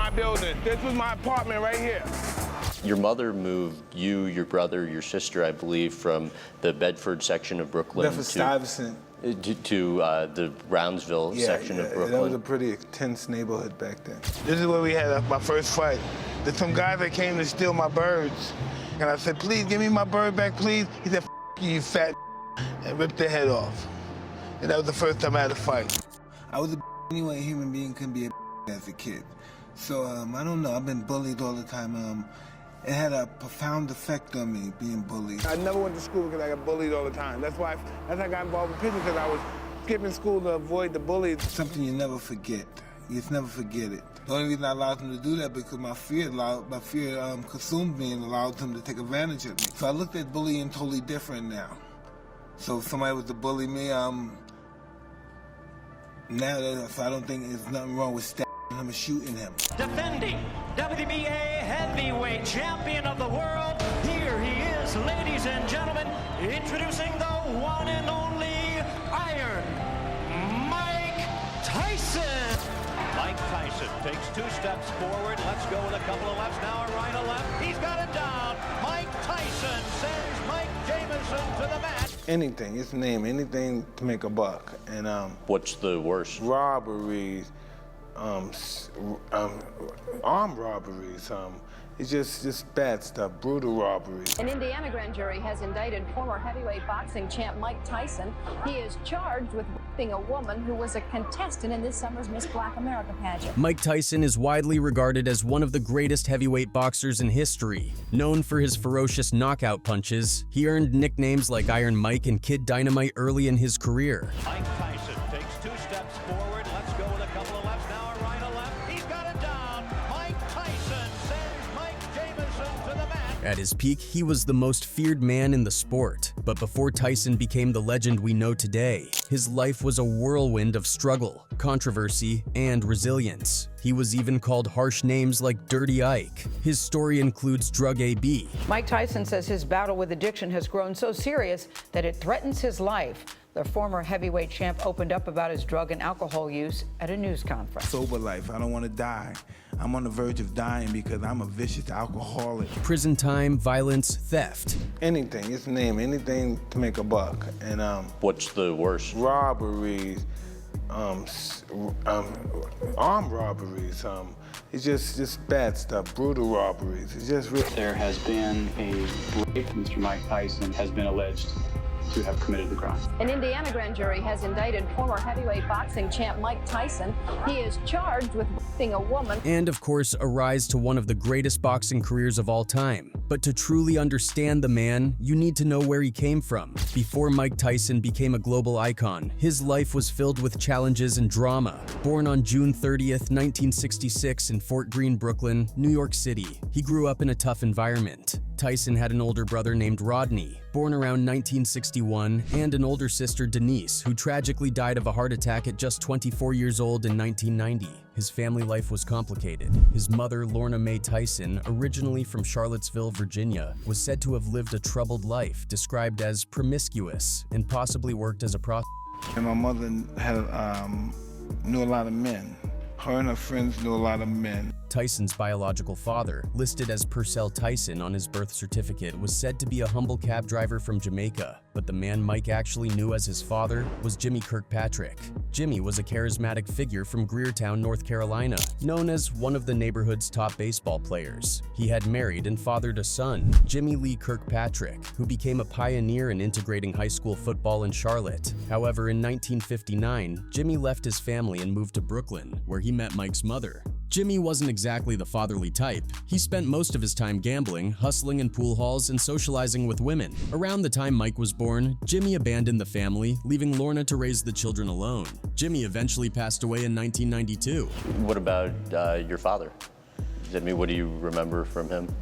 my building. This was my apartment right here. Your mother moved you, your brother, your sister, I believe, from the Bedford section of Brooklyn Bedford-Stuyvesant. to the Brownsville section of Brooklyn. That was a pretty tense neighborhood back then. This is where we had my first fight. There's some guys that came to steal my birds. And I said, please, give me my bird back, please. He said, you fat, and ripped their head off. And that was the first time I had a fight. I was anyway a human being can be as a kid. So, I don't know, I've been bullied all the time. It had a profound effect on me, being bullied. I never went to school because I got bullied all the time. That's why I got involved with prison, because I was skipping school to avoid the bullies. Something you never forget. You just never forget it. The only reason I allowed him to do that because my fear consumed me and allowed him to take advantage of me. So I looked at bullying totally different now. So if somebody was to bully me, so I don't think there's nothing wrong with stabbing him or shooting him. Defending WBA heavyweight champion of the world, here he is, ladies and gentlemen, introducing the one and only Iron Mike Tyson. Mike Tyson takes 2 steps forward. Let's go with a couple of lefts now, a right, a left. He's got it down. Mike Tyson sends Mike Jamison to the mat. Anything, just name anything to make a buck. And What's the worst? robberies, armed robberies. It's just bad stuff, brutal robberies. An Indiana grand jury has indicted former heavyweight boxing champ Mike Tyson. He is charged with raping a woman who was a contestant in this summer's Miss Black America pageant. Mike Tyson is widely regarded as one of the greatest heavyweight boxers in history. Known for his ferocious knockout punches, he earned nicknames like Iron Mike and Kid Dynamite early in his career. Mike Tyson takes 2 steps forward. Let's go with a couple of lefts now, a right, a left. He's got it down. Mike Tyson sends Mike Jamison to the mat. At his peak, he was the most feared man in the sport. But before Tyson became the legend we know today, his life was a whirlwind of struggle, controversy, and resilience. He was even called harsh names like Dirty Ike. His story includes drug AB. Mike Tyson says his battle with addiction has grown so serious that it threatens his life. The former heavyweight champ opened up about his drug and alcohol use at a news conference. Sober life, I don't want to die. I'm on the verge of dying because I'm a vicious alcoholic. Prison time, violence, theft. Anything, just name anything to make a buck. And What's the worst? robberies, armed robberies. It's just bad stuff, brutal robberies. It's just really. There has been a rape. Mr. Mike Tyson has been alleged to have committed the crime. An Indiana grand jury has indicted former heavyweight boxing champ Mike Tyson. He is charged with raping a woman. And of course, a rise to one of the greatest boxing careers of all time. But to truly understand the man, you need to know where he came from. Before Mike Tyson became a global icon, his life was filled with challenges and drama. Born on June 30th, 1966 in Fort Greene, Brooklyn, New York City, he grew up in a tough environment. Tyson had an older brother named Rodney, born around 1961, and an older sister, Denise, who tragically died of a heart attack at just 24 years old in 1990. His family life was complicated. His mother, Lorna Mae Tyson, originally from Charlottesville, Virginia, was said to have lived a troubled life, described as promiscuous, and possibly worked as a prostitute. And my mother knew a lot of men. Her and her friends knew a lot of men. Tyson's biological father, listed as Purcell Tyson on his birth certificate, was said to be a humble cab driver from Jamaica, but the man Mike actually knew as his father was Jimmy Kirkpatrick. Jimmy was a charismatic figure from Greertown, North Carolina, known as one of the neighborhood's top baseball players. He had married and fathered a son, Jimmy Lee Kirkpatrick, who became a pioneer in integrating high school football in Charlotte. However, in 1959, Jimmy left his family and moved to Brooklyn, where he met Mike's mother. Jimmy wasn't exactly the fatherly type. He spent most of his time gambling, hustling in pool halls, and socializing with women. Around the time Mike was born, Jimmy abandoned the family, leaving Lorna to raise the children alone. Jimmy eventually passed away in 1992. What about your father? What do you remember from him?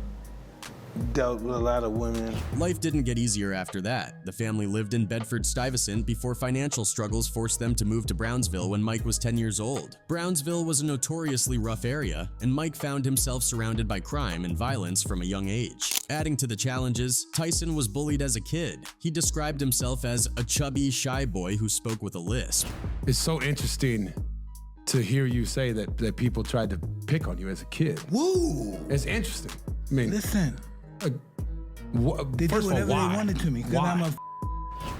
Dealt with a lot of women. Life didn't get easier after that. The family lived in Bedford-Stuyvesant before financial struggles forced them to move to Brownsville when Mike was 10 years old. Brownsville was a notoriously rough area, and Mike found himself surrounded by crime and violence from a young age. Adding to the challenges, Tyson was bullied as a kid. He described himself as a chubby, shy boy who spoke with a lisp. It's so interesting to hear you say that people tried to pick on you as a kid. Woo! It's interesting. I mean, Listen, they did first of all, whatever why? they wanted to me because Why? I'm a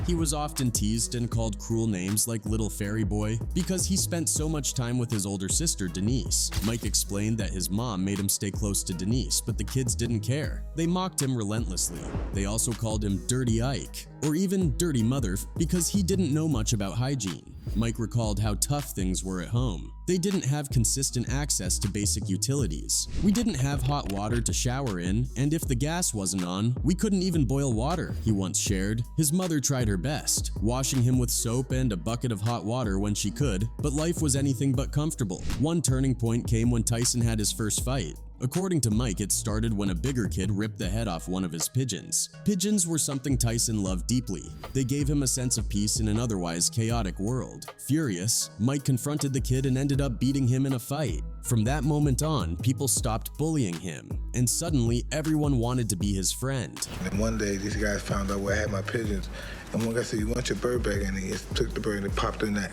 He was often teased and called cruel names like Little Fairy Boy because he spent so much time with his older sister, Denise. Mike explained that his mom made him stay close to Denise, but the kids didn't care. They mocked him relentlessly. They also called him Dirty Ike, or even Dirty Mother, because he didn't know much about hygiene. Mike recalled how tough things were at home. They didn't have consistent access to basic utilities. We didn't have hot water to shower in, and if the gas wasn't on, we couldn't even boil water, he once shared. His mother tried her best, washing him with soap and a bucket of hot water when she could, but life was anything but comfortable. One turning point came when Tyson had his first fight. According to Mike, it started when a bigger kid ripped the head off one of his pigeons. Pigeons were something Tyson loved deeply. They gave him a sense of peace in an otherwise chaotic world. Furious, Mike confronted the kid and ended up beating him in a fight. From that moment on, people stopped bullying him, and suddenly everyone wanted to be his friend. And one day, these guys found out where I had my pigeons, and one guy said, "You want your bird back?" And he just took the bird and popped her neck.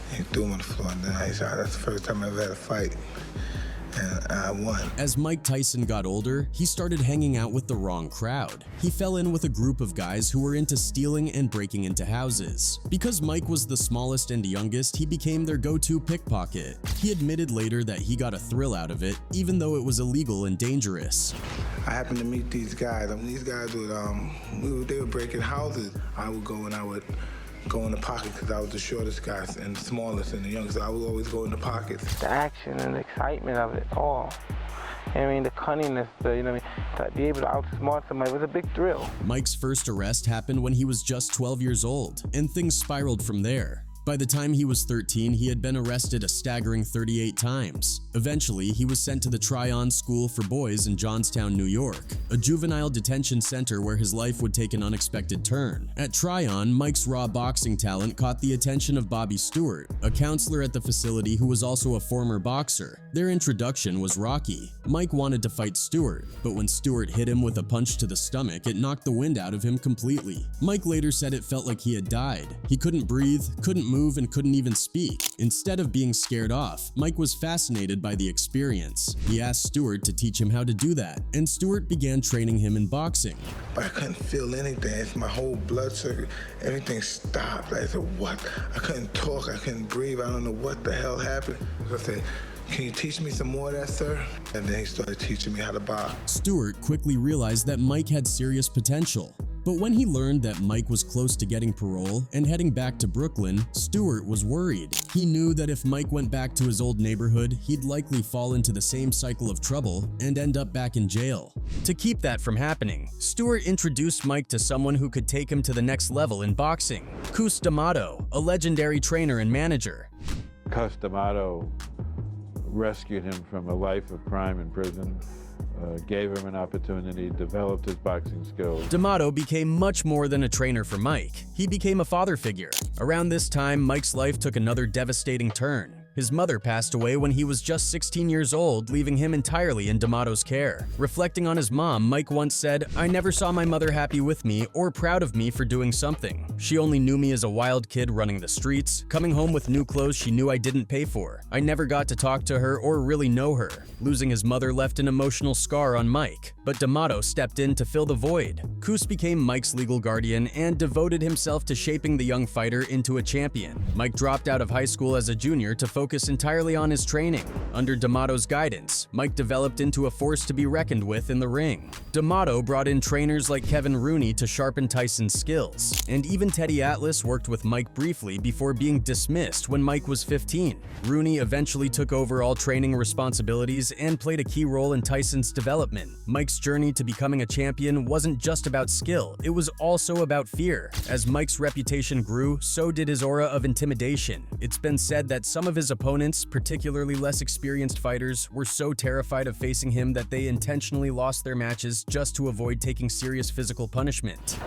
And he threw him on the floor, and then I said, "That's the first time I ever had a fight." And I won. As Mike Tyson got older, he started hanging out with the wrong crowd. He fell in with a group of guys who were into stealing and breaking into houses. Because Mike was the smallest and youngest, he became their go-to pickpocket. He admitted later that he got a thrill out of it, even though it was illegal and dangerous. I happened to meet these guys. These guys would, they were breaking houses. I would go and I would go in the pocket because I was the shortest guy and the smallest and the youngest. I would always go in the pockets. The action and the excitement of it all. I mean, the cunningness, to be able to outsmart somebody was a big thrill. Mike's first arrest happened when he was just 12 years old, and things spiraled from there. By the time he was 13, he had been arrested a staggering 38 times. Eventually, he was sent to the Tryon School for Boys in Johnstown, New York, a juvenile detention center where his life would take an unexpected turn. At Tryon, Mike's raw boxing talent caught the attention of Bobby Stewart, a counselor at the facility who was also a former boxer. Their introduction was rocky. Mike wanted to fight Stewart, but when Stewart hit him with a punch to the stomach, it knocked the wind out of him completely. Mike later said it felt like he had died. He couldn't breathe, couldn't move, and couldn't even speak. Instead of being scared off, Mike was fascinated by the experience. He asked Stewart to teach him how to do that, and Stewart began training him in boxing. But I couldn't feel anything. It's my whole blood circuit, everything stopped. I said, what? I couldn't talk, I couldn't breathe. I don't know what the hell happened. I said, "Can you teach me some more of that, sir?" And then he started teaching me how to box. Stewart quickly realized that Mike had serious potential. But when he learned that Mike was close to getting parole and heading back to Brooklyn, Stewart was worried. He knew that if Mike went back to his old neighborhood, he'd likely fall into the same cycle of trouble and end up back in jail. To keep that from happening, Stewart introduced Mike to someone who could take him to the next level in boxing, Cus D'Amato, a legendary trainer and manager. Cus D'Amato rescued him from a life of crime in prison, gave him an opportunity, developed his boxing skills. D'Amato became much more than a trainer for Mike. He became a father figure. Around this time, Mike's life took another devastating turn. His mother passed away when he was just 16 years old, leaving him entirely in D'Amato's care. Reflecting on his mom, Mike once said, "I never saw my mother happy with me or proud of me for doing something. She only knew me as a wild kid running the streets, coming home with new clothes she knew I didn't pay for. I never got to talk to her or really know her." Losing his mother left an emotional scar on Mike, but D'Amato stepped in to fill the void. Cus became Mike's legal guardian and devoted himself to shaping the young fighter into a champion. Mike dropped out of high school as a junior to focus entirely on his training. Under D'Amato's guidance, Mike developed into a force to be reckoned with in the ring. D'Amato brought in trainers like Kevin Rooney to sharpen Tyson's skills, and even Teddy Atlas worked with Mike briefly before being dismissed when Mike was 15. Rooney eventually took over all training responsibilities and played a key role in Tyson's development. Mike's journey to becoming a champion wasn't just about skill, it was also about fear. As Mike's reputation grew, so did his aura of intimidation. It's been said that some of his opponents, particularly less experienced fighters, were so terrified of facing him that they intentionally lost their matches just to avoid taking serious physical punishment.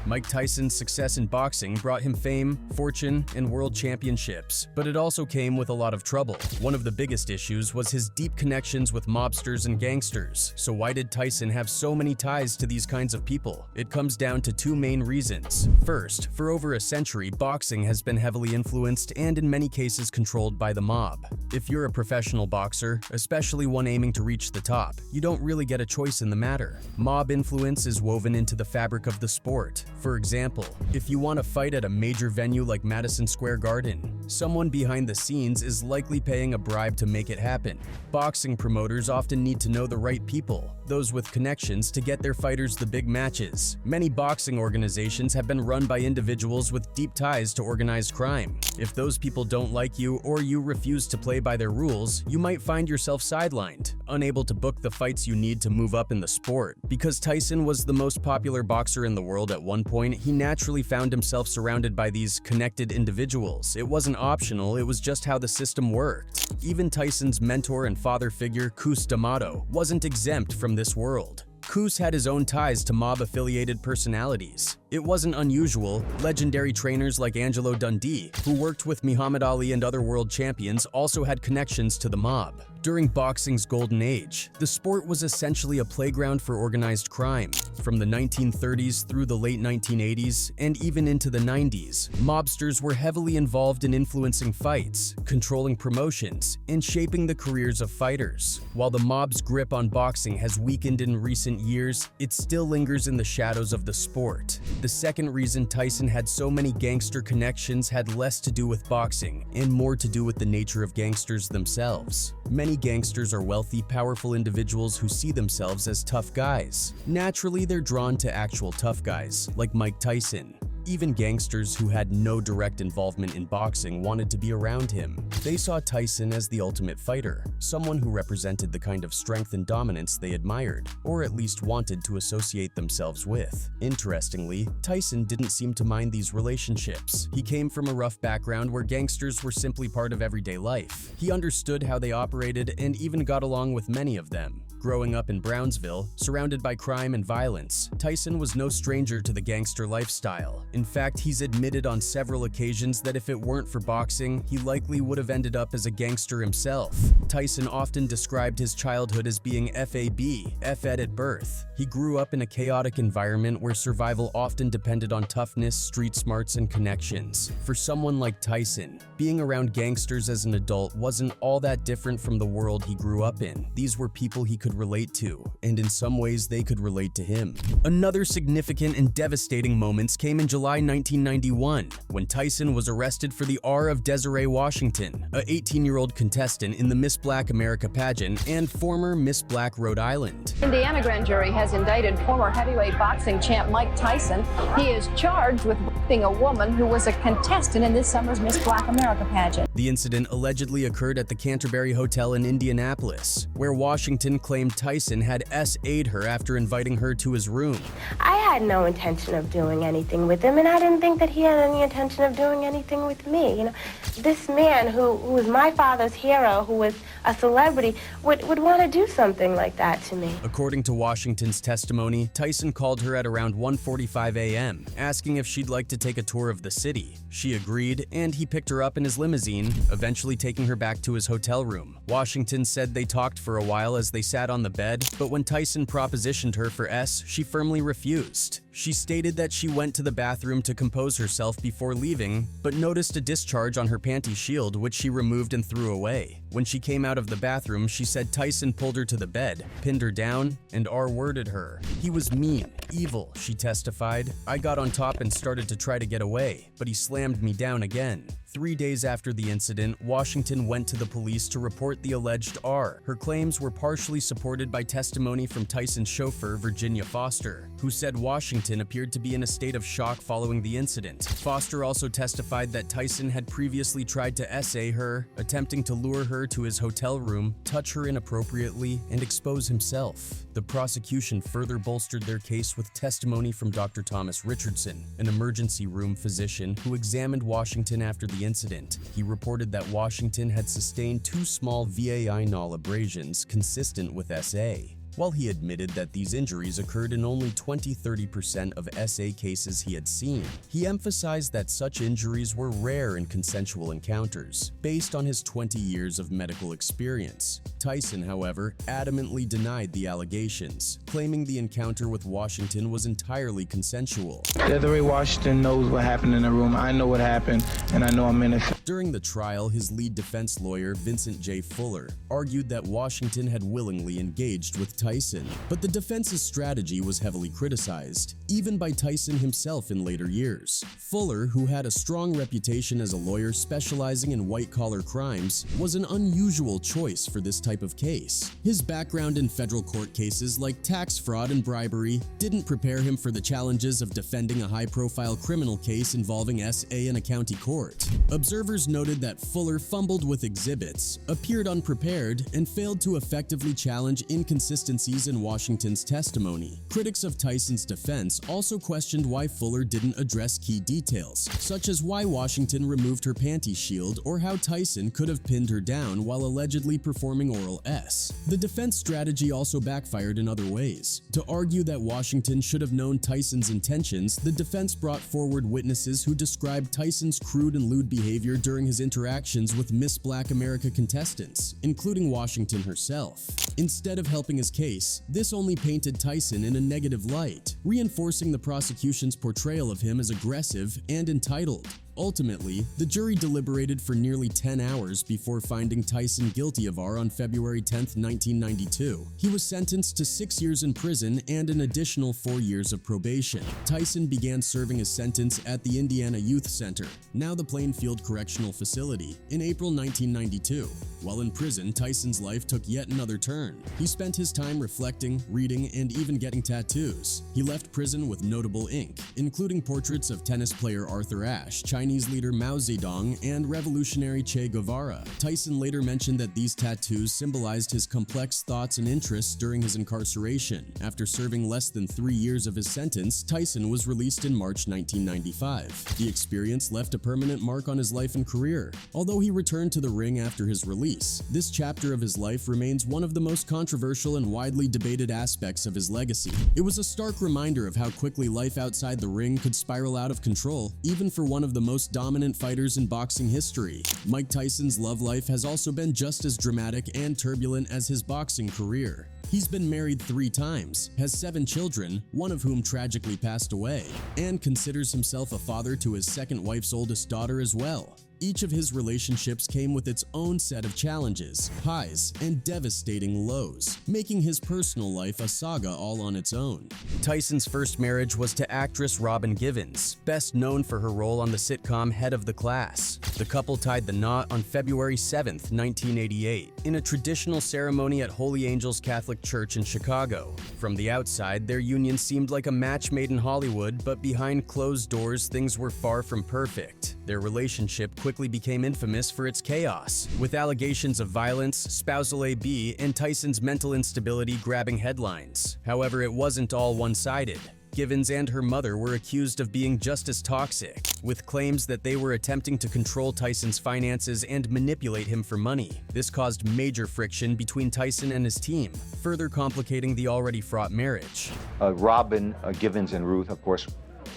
Mike Tyson's success in boxing brought him fame, fortune, and world championships, but it also came with a lot of trouble. One of the biggest issues was his deep connections with mobsters and gangsters. So why did Tyson have so many ties to these kinds of people? It comes down to two main reasons. First, for over a century, boxing has been heavily influenced and in many cases controlled by the mob. If you're a professional boxer, especially one aiming to reach the top, you don't really get a choice in the matter. Mob influence is woven into the fabric of the sport. For example, if you want to fight at a major venue like Madison Square Garden, someone behind the scenes is likely paying a bribe to make it happen. Boxing promoters often need to know the right people, those with connections, to get their fighters the big matches. Many boxing organizations have been run by individuals with deep ties to organized crime. If those people don't like you or you refuse to play by their rules, you might find yourself sidelined, unable to book the fights you need to move up in the sport. Because Tyson was the most popular boxer in the world at one point, he naturally found himself surrounded by these connected individuals. It wasn't optional, it was just how the system worked. Even Tyson's mentor and father figure, Cus D'Amato, wasn't exempt from this world. Cus had his own ties to mob-affiliated personalities. It wasn't unusual. Legendary trainers like Angelo Dundee, who worked with Muhammad Ali and other world champions, also had connections to the mob. During boxing's golden age, the sport was essentially a playground for organized crime. From the 1930s through the late 1980s and even into the 90s, mobsters were heavily involved in influencing fights, controlling promotions, and shaping the careers of fighters. While the mob's grip on boxing has weakened in recent years, it still lingers in the shadows of the sport. The second reason Tyson had so many gangster connections had less to do with boxing and more to do with the nature of gangsters themselves. Many gangsters are wealthy, powerful individuals who see themselves as tough guys. Naturally, they're drawn to actual tough guys, like Mike Tyson. Even gangsters who had no direct involvement in boxing wanted to be around him. They saw Tyson as the ultimate fighter, someone who represented the kind of strength and dominance they admired, or at least wanted to associate themselves with. Interestingly, Tyson didn't seem to mind these relationships. He came from a rough background where gangsters were simply part of everyday life. He understood how they operated and even got along with many of them. Growing up in Brownsville, surrounded by crime and violence, Tyson was no stranger to the gangster lifestyle. In fact, he's admitted on several occasions that if it weren't for boxing, he likely would have ended up as a gangster himself. Tyson often described his childhood as being FAB, F-ed at birth. He grew up in a chaotic environment where survival often depended on toughness, street smarts, and connections. For someone like Tyson, being around gangsters as an adult wasn't all that different from the world he grew up in. These were people he could relate to, and in some ways they could relate to him. Another significant and devastating moments came in July 1991, when Tyson was arrested for the R of Desiree Washington, a 18-year-old contestant in the Miss Black America pageant and former Miss Black Rhode Island. Indiana grand jury has indicted former heavyweight boxing champ Mike Tyson. He is charged with raping a woman who was a contestant in this summer's Miss Black America pageant. The incident allegedly occurred at the Canterbury Hotel in Indianapolis, where Washington claimed Tyson had S.A.'d her after inviting her to his room. I had no intention of doing anything with him, and I didn't think that he had any intention of doing anything with me. You know, this man who was my father's hero, who was a celebrity, would want to do something like that to me. According to Washington's testimony, Tyson called her at around 1:45 a.m., asking if she'd like to take a tour of the city. She agreed, and he picked her up in his limousine, eventually taking her back to his hotel room. Washington said they talked for a while as they sat on the bed, but when Tyson propositioned her for S, she firmly refused. She stated that she went to the bathroom to compose herself before leaving, but noticed a discharge on her panty shield, which she removed and threw away. When she came out of the bathroom, she said Tyson pulled her to the bed, pinned her down, and R-worded her. He was mean, evil, she testified. I got on top and started to try to get away, but he slammed me down again. 3 days after the incident, Washington went to the police to report the alleged R. Her claims were partially supported by testimony from Tyson's chauffeur, Virginia Foster, who said Washington appeared to be in a state of shock following the incident. Foster also testified that Tyson had previously tried to essay her, attempting to lure her to his hotel room, touch her inappropriately, and expose himself. The prosecution further bolstered their case with testimony from Dr. Thomas Richardson, an emergency room physician who examined Washington after the incident. He reported that Washington had sustained 2 small VAI null abrasions consistent with SA. While he admitted that these injuries occurred in only 20–30% of SA cases he had seen, he emphasized that such injuries were rare in consensual encounters, based on his 20 years of medical experience. Tyson, however, adamantly denied the allegations, claiming the encounter with Washington was entirely consensual. Desiree Washington knows what happened in the room. I know what happened, and I know I'm innocent. During the trial, his lead defense lawyer, Vincent J. Fuller, argued that Washington had willingly engaged with Tyson, but the defense's strategy was heavily criticized, even by Tyson himself in later years. Fuller, who had a strong reputation as a lawyer specializing in white-collar crimes, was an unusual choice for this type of case. His background in federal court cases like tax fraud and bribery didn't prepare him for the challenges of defending a high-profile criminal case involving SA in a county court. Observers noted that Fuller fumbled with exhibits, appeared unprepared, and failed to effectively challenge inconsistencies in Washington's testimony. Critics of Tyson's defense also questioned why Fuller didn't address key details, such as why Washington removed her panty shield or how Tyson could have pinned her down while allegedly performing oral S. The defense strategy also backfired in other ways. To argue that Washington should have known Tyson's intentions, the defense brought forward witnesses who described Tyson's crude and lewd behavior during his interactions with Miss Black America contestants, including Washington herself. Instead of helping his case, this only painted Tyson in a negative light, reinforcing the prosecution's portrayal of him as aggressive and entitled. Ultimately, the jury deliberated for nearly 10 hours before finding Tyson guilty of R on February 10, 1992. He was sentenced to 6 years in prison and an additional 4 years of probation. Tyson began serving his sentence at the Indiana Youth Center, now the Plainfield Correctional Facility, in April 1992. While in prison, Tyson's life took yet another turn. He spent his time reflecting, reading, and even getting tattoos. He left prison with notable ink, including portraits of tennis player Arthur Ashe, Chinese leader Mao Zedong, and revolutionary Che Guevara. Tyson later mentioned that these tattoos symbolized his complex thoughts and interests during his incarceration. After serving less than 3 years of his sentence, Tyson was released in March 1995. The experience left a permanent mark on his life and career. Although he returned to the ring after his release, this chapter of his life remains one of the most controversial and widely debated aspects of his legacy. It was a stark reminder of how quickly life outside the ring could spiral out of control, even for one of the most dominant fighters in boxing history. Mike Tyson's love life has also been just as dramatic and turbulent as his boxing career. He's been married 3 times, has 7 children, one of whom tragically passed away, and considers himself a father to his second wife's oldest daughter as well. Each of his relationships came with its own set of challenges, highs, and devastating lows, making his personal life a saga all on its own. Tyson's first marriage was to actress Robin Givens, best known for her role on the sitcom Head of the Class. The couple tied the knot on February 7, 1988, in a traditional ceremony at Holy Angels Catholic Church in Chicago. From the outside, their union seemed like a match made in Hollywood, but behind closed doors, things were far from perfect. Their relationship quickly became infamous for its chaos, with allegations of violence, spousal AB, and Tyson's mental instability grabbing headlines. However, it wasn't all one-sided. Givens and her mother were accused of being just as toxic, with claims that they were attempting to control Tyson's finances and manipulate him for money. This caused major friction between Tyson and his team, further complicating the already fraught marriage. Robin, Givens, and Ruth, of course,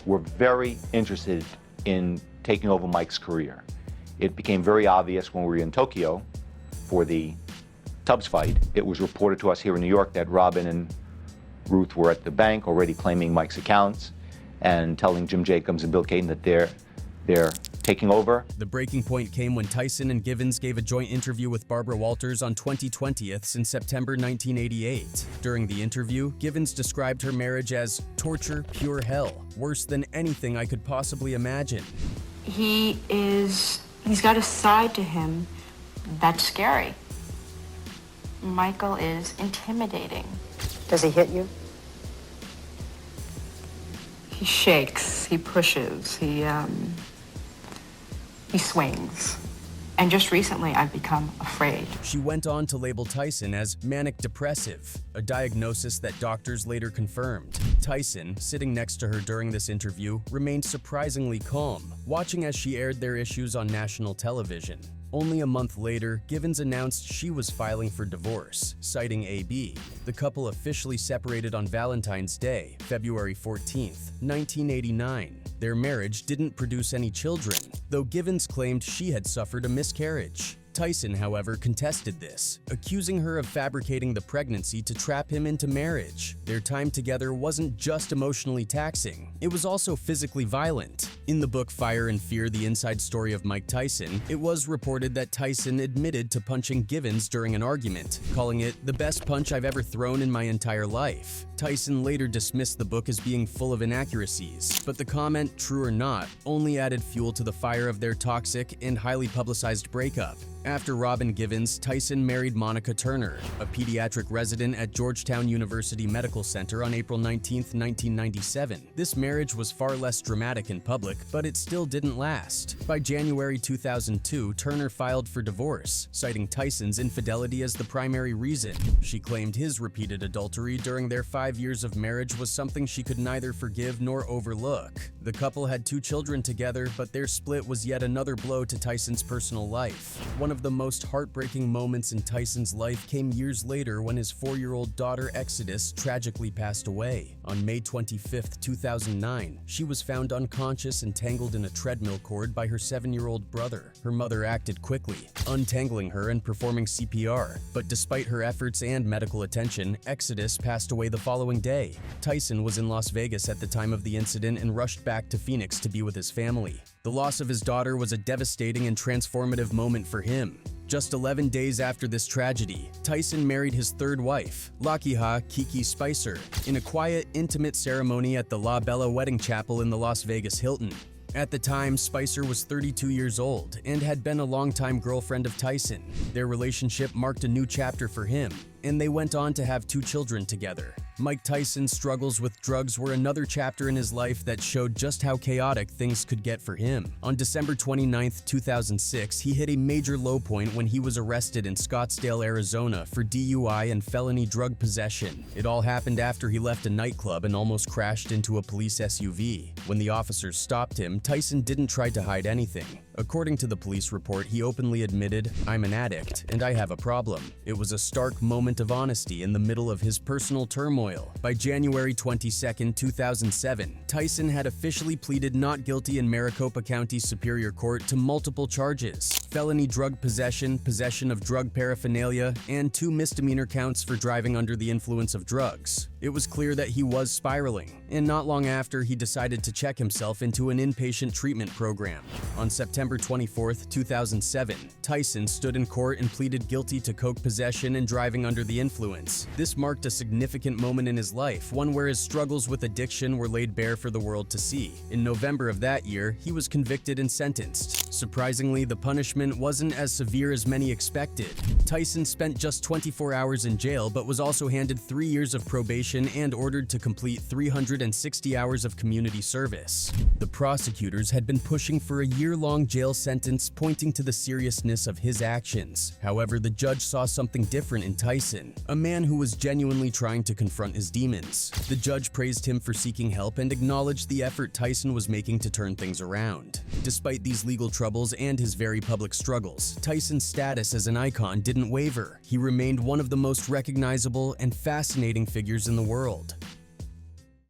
were very interested in taking over Mike's career. It became very obvious when we were in Tokyo for the Tubbs fight. It was reported to us here in New York that Robin and Ruth were at the bank already claiming Mike's accounts and telling Jim Jacobs and Bill Caton that they're taking over. The breaking point came when Tyson and Givens gave a joint interview with Barbara Walters on 20/20 in September 1988. During the interview, Givens described her marriage as torture, pure hell, worse than anything I could possibly imagine. He's got a side to him that's scary. Michael is intimidating. Does he hit you? He shakes, he pushes, he swings. And just recently, I've become afraid. She went on to label Tyson as manic depressive, a diagnosis that doctors later confirmed. Tyson, sitting next to her during this interview, remained surprisingly calm, watching as she aired their issues on national television. Only a month later, Givens announced she was filing for divorce, citing AB. The couple officially separated on Valentine's Day, February 14th, 1989. Their marriage didn't produce any children, though Givens claimed she had suffered a miscarriage. Tyson, however, contested this, accusing her of fabricating the pregnancy to trap him into marriage. Their time together wasn't just emotionally taxing, it was also physically violent. In the book Fire and Fear: The Inside Story of Mike Tyson, it was reported that Tyson admitted to punching Givens during an argument, calling it the best punch I've ever thrown in my entire life. Tyson later dismissed the book as being full of inaccuracies, but the comment, true or not, only added fuel to the fire of their toxic and highly publicized breakup. After Robin Givens, Tyson married Monica Turner, a pediatric resident at Georgetown University Medical Center on April 19, 1997. This marriage was far less dramatic in public, but it still didn't last. By January 2002, Turner filed for divorce, citing Tyson's infidelity as the primary reason. She claimed his repeated adultery during their 5 years of marriage was something she could neither forgive nor overlook. The couple had 2 children together, but their split was yet another blow to Tyson's personal life. One of the most heartbreaking moments in Tyson's life came years later when his 4-year-old daughter Exodus tragically passed away. On May 25, 2009, she was found unconscious and tangled in a treadmill cord by her 7-year-old brother. Her mother acted quickly, untangling her and performing CPR, but despite her efforts and medical attention, Exodus passed away the following day. Tyson was in Las Vegas at the time of the incident and rushed back to Phoenix to be with his family. The loss of his daughter was a devastating and transformative moment for him. Just 11 days after this tragedy, Tyson married his 3rd wife, Lakiha Kiki Spicer, in a quiet, intimate ceremony at the La Bella Wedding Chapel in the Las Vegas Hilton. At the time, Spicer was 32 years old and had been a longtime girlfriend of Tyson. Their relationship marked a new chapter for him, and they went on to have 2 children together. Mike Tyson's struggles with drugs were another chapter in his life that showed just how chaotic things could get for him. On December 29, 2006, he hit a major low point when he was arrested in Scottsdale, Arizona for DUI and felony drug possession. It all happened after he left a nightclub and almost crashed into a police SUV. When the officers stopped him, Tyson didn't try to hide anything. According to the police report, he openly admitted, "I'm an addict, and I have a problem." It was a stark moment of honesty in the middle of his personal turmoil. By January 22, 2007, Tyson had officially pleaded not guilty in Maricopa County Superior Court to multiple charges: felony drug possession, possession of drug paraphernalia, and 2 misdemeanor counts for driving under the influence of drugs. It was clear that he was spiraling, and not long after, he decided to check himself into an inpatient treatment program. On September 24, 2007, Tyson stood in court and pleaded guilty to coke possession and driving under the influence. This marked a significant moment in his life, one where his struggles with addiction were laid bare for the world to see. In November of that year, he was convicted and sentenced. Surprisingly, the punishment wasn't as severe as many expected. Tyson spent just 24 hours in jail, but was also handed 3 years of probation and ordered to complete 360 hours of community service. The prosecutors had been pushing for a year-long jail sentence, pointing to the seriousness of his actions. However, the judge saw something different in Tyson, a man who was genuinely trying to confront his demons. The judge praised him for seeking help and acknowledged the effort Tyson was making to turn things around. Despite these legal troubles and his very public struggles, Tyson's status as an icon didn't waver. He remained one of the most recognizable and fascinating figures in the world.